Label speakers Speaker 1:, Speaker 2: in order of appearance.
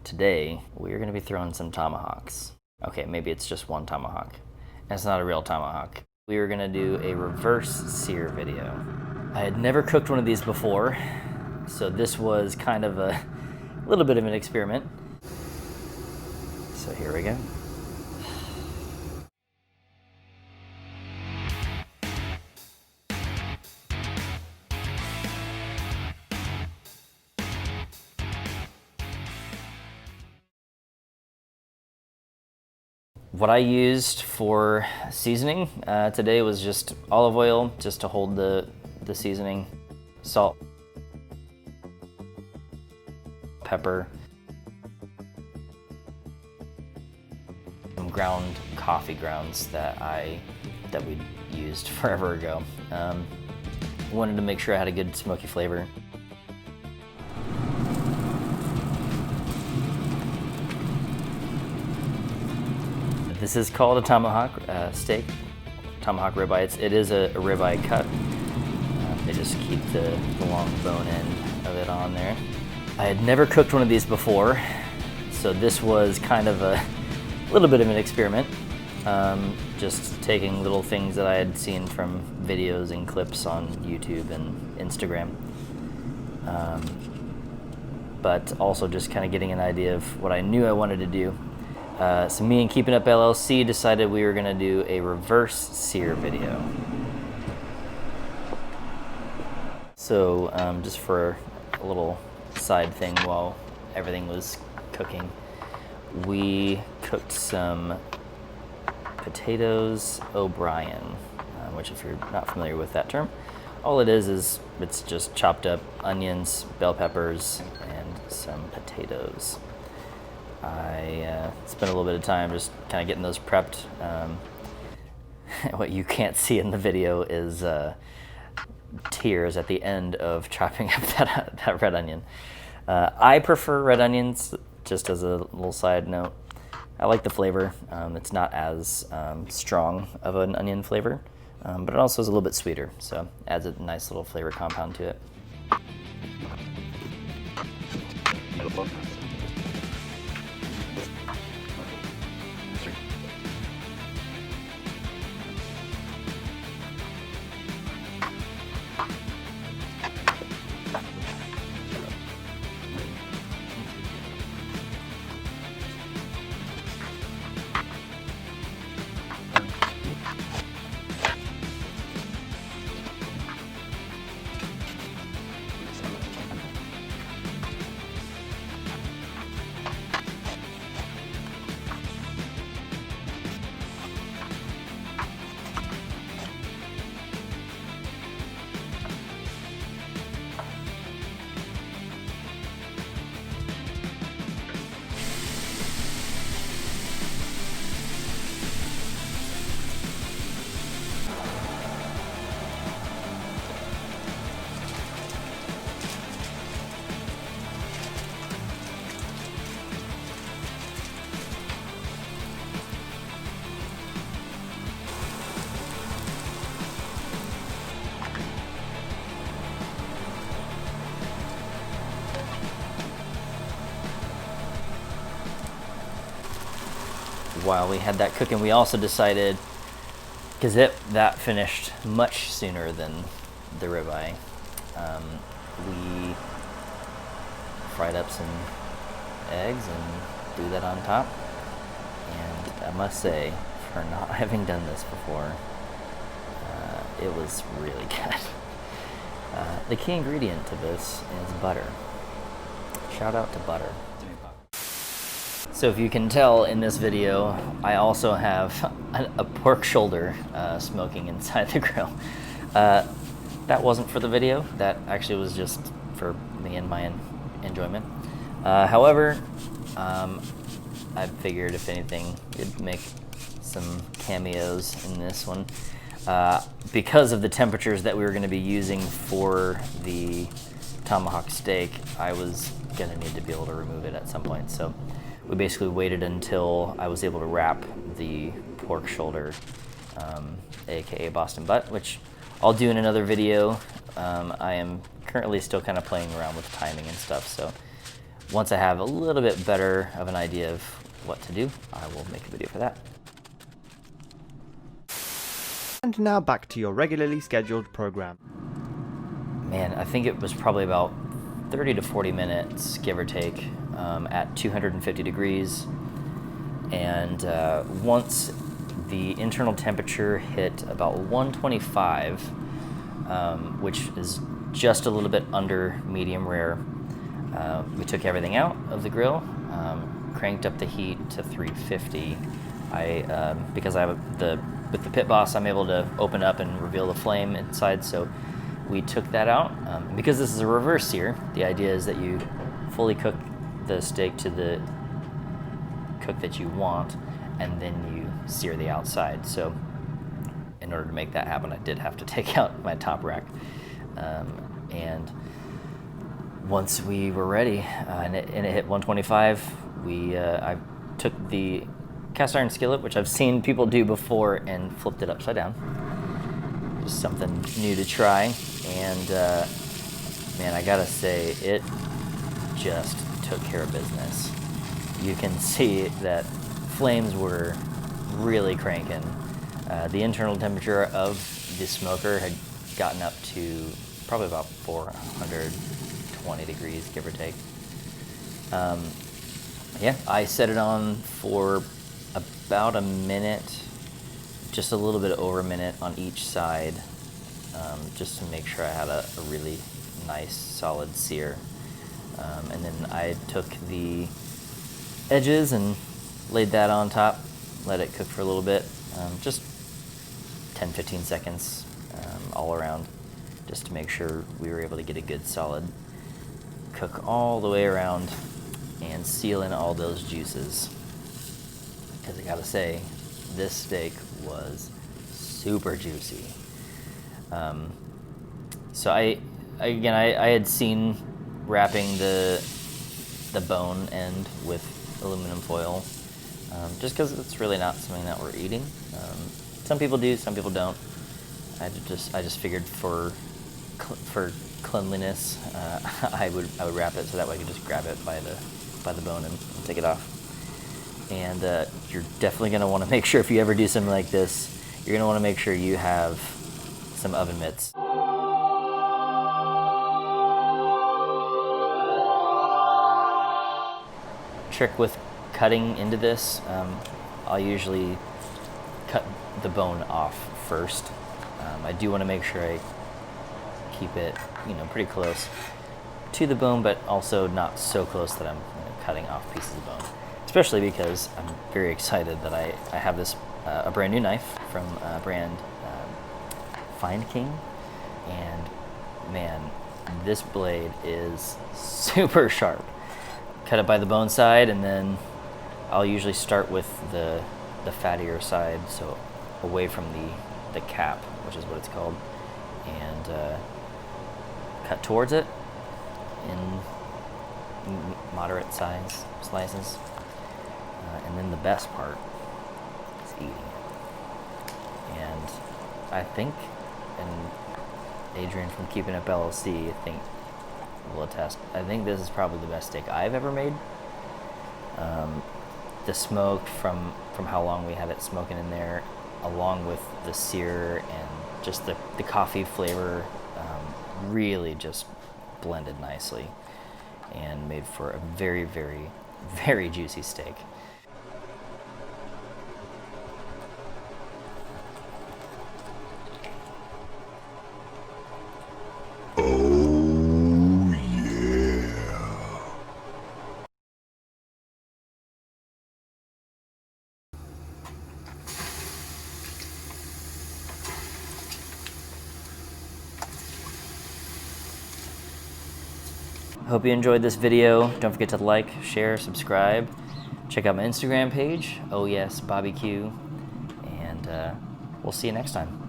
Speaker 1: Today, we're gonna be throwing some tomahawks. Okay, maybe it's just one tomahawk. And it's not a real tomahawk. We were gonna do a reverse sear video. I had never cooked one of these before, so this was kind of a little bit of an experiment. So here we go. What I used for seasoning today was just olive oil, just to hold the seasoning, salt, pepper, some ground coffee grounds that we used forever ago. Wanted to make sure I had a good smoky flavor. This is called a tomahawk steak, tomahawk ribeye. It is a ribeye cut. They just keep the long bone end of it on there. I had never cooked one of these before, so this was kind of a little bit of an experiment. Just taking little things that I had seen from videos and clips on YouTube and Instagram. But also just kind of getting an idea of what I knew I wanted to do. So me and Keeping Up LLC decided we were gonna do a reverse sear video. So just for a little side thing while everything was cooking, we cooked some potatoes O'Brien, which if you're not familiar with that term, all it is it's just chopped up onions, bell peppers, and some potatoes. I spent a little bit of time just kind of getting those prepped. What you can't see in the video is tears at the end of chopping up that red onion. I prefer red onions, just as a little side note. I like the flavor. It's not as strong of an onion flavor, but it also is a little bit sweeter, so adds a nice little flavor compound to it. While we had that cooking, we also decided, because that finished much sooner than the ribeye, we fried up some eggs and threw that on top. And I must say, for not having done this before, it was really good. The key ingredient to this is butter. Shout out to butter. So if you can tell in this video, I also have a pork shoulder smoking inside the grill. That wasn't for the video. That actually was just for me and my enjoyment. However, I figured if anything, it'd make some cameos in this one. Because of the temperatures that we were gonna be using for the tomahawk steak, I was gonna need to be able to remove it at some point. So we basically waited until I was able to wrap the pork shoulder, aka Boston butt, which I'll do in another video. I am currently still kind of playing around with timing and stuff, so once I have a little bit better of an idea of what to do, I will make a video for that.
Speaker 2: And now back to your regularly scheduled program.
Speaker 1: Man, I think it was probably about 30 to 40 minutes, give or take, at 250 degrees. And once the internal temperature hit about 125, which is just a little bit under medium rare, we took everything out of the grill, cranked up the heat to 350. Because with the pit boss, I'm able to open up and reveal the flame inside, so we took that out. Because this is a reverse sear, the idea is that you fully cook the steak to the cook that you want, and then you sear the outside. So in order to make that happen, I did have to take out my top rack. And once we were ready, and it hit 125, I took the cast iron skillet, which I've seen people do before, and flipped it upside down. Just something new to try. And man, I gotta say, it just took care of business. You can see that flames were really cranking. The internal temperature of the smoker had gotten up to probably about 420 degrees, give or take. Yeah, I set it on for about a minute, just a little bit over a minute on each side, just to make sure I had a really nice solid sear. And then I took the edges and laid that on top, let it cook for a little bit, just 10-15 seconds all around, just to make sure we were able to get a good solid cook all the way around and seal in all those juices. Because I gotta say, this steak was super juicy. So I had seen wrapping the bone end with aluminum foil, just because it's really not something that we're eating. Some people do, some people don't. I just figured for cleanliness, I would wrap it so that way I could just grab it by the bone and take it off. And you're definitely going to want to make sure, if you ever do something like this, you're going to want to make sure you have some oven mitts. Trick with cutting into this, I'll usually cut the bone off first. I do want to make sure I keep it, pretty close to the bone, but also not so close that I'm cutting off pieces of bone. Especially because I'm very excited that I have this a brand new knife from brand Find King, and man, this blade is super sharp. Cut it by the bone side, and then I'll usually start with the fattier side, so away from the cap, which is what it's called, and cut towards it in moderate size slices. And then the best part is eating it. And I think, and Adrian from Keeping Up LLC, I think will attest, I think this is probably the best steak I've ever made. The smoke from how long we had it smoking in there, along with the sear and just the coffee flavor, really just blended nicely and made for a very, very, very juicy steak. Hope you enjoyed this video. Don't forget to like, share, subscribe. Check out my Instagram page, Oh Yes Barbecue, and we'll see you next time.